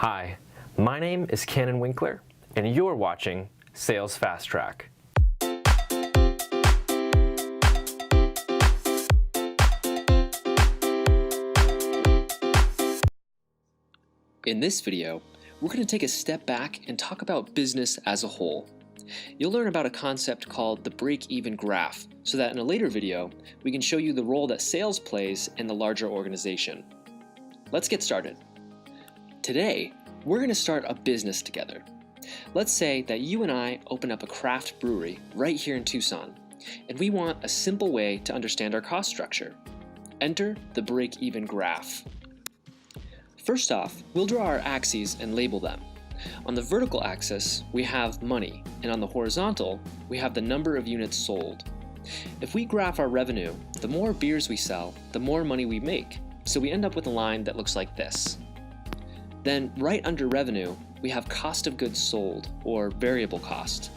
Hi, my name is Cannon Winkler, and you're watching Sales Fast Track. In this video, we're going to take a step back and talk about business as a whole. You'll learn about a concept called the break-even graph, so that in a later video, we can show you the role that sales plays in the larger organization. Let's get started. Today, we're going to start a business together. Let's say that you and I open up a craft brewery right here in Tucson, and we want a simple way to understand our cost structure. Enter the break-even graph. First off, we'll draw our axes and label them. On the vertical axis, we have money, and on the horizontal, we have the number of units sold. If we graph our revenue, the more beers we sell, the more money we make, so we end up with a line that looks like this. Then, right under revenue, we have cost of goods sold, or variable cost.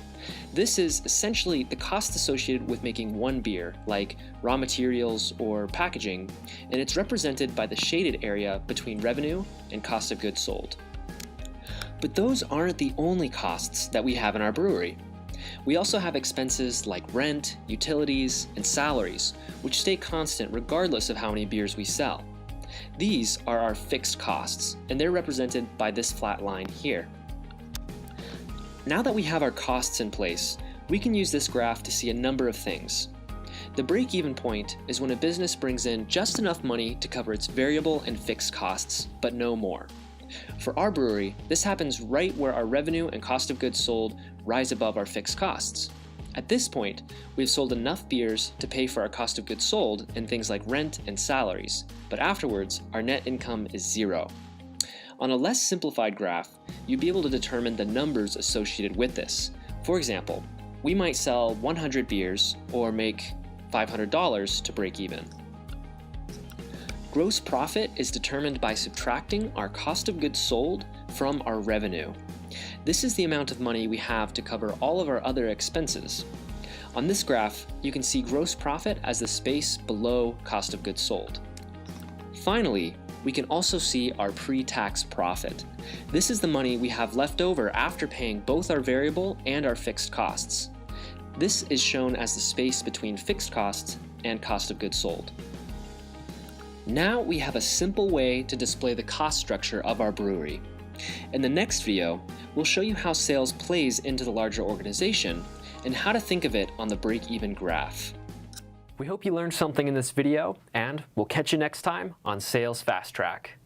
This is essentially the cost associated with making one beer, like raw materials or packaging, and it's represented by the shaded area between revenue and cost of goods sold. But those aren't the only costs that we have in our brewery. We also have expenses like rent, utilities, and salaries, which stay constant regardless of how many beers we sell. These are our fixed costs, and they're represented by this flat line here. Now that we have our costs in place, we can use this graph to see a number of things. The break-even point is when a business brings in just enough money to cover its variable and fixed costs, but no more. For our brewery, this happens right where our revenue and cost of goods sold rise above our fixed costs. At this point, we've sold enough beers to pay for our cost of goods sold and things like rent and salaries, but afterwards, our net income is zero. On a less simplified graph, you'd be able to determine the numbers associated with this. For example, we might sell 100 beers or make $500 to break even. Gross profit is determined by subtracting our cost of goods sold from our revenue. This is the amount of money we have to cover all of our other expenses. On this graph, you can see gross profit as the space below cost of goods sold. Finally, we can also see our pre-tax profit. This is the money we have left over after paying both our variable and our fixed costs. This is shown as the space between fixed costs and cost of goods sold. Now we have a simple way to display the cost structure of our brewery. In the next video, we'll show you how sales plays into the larger organization and how to think of it on the break-even graph. We hope you learned something in this video, and we'll catch you next time on Sales Fast Track.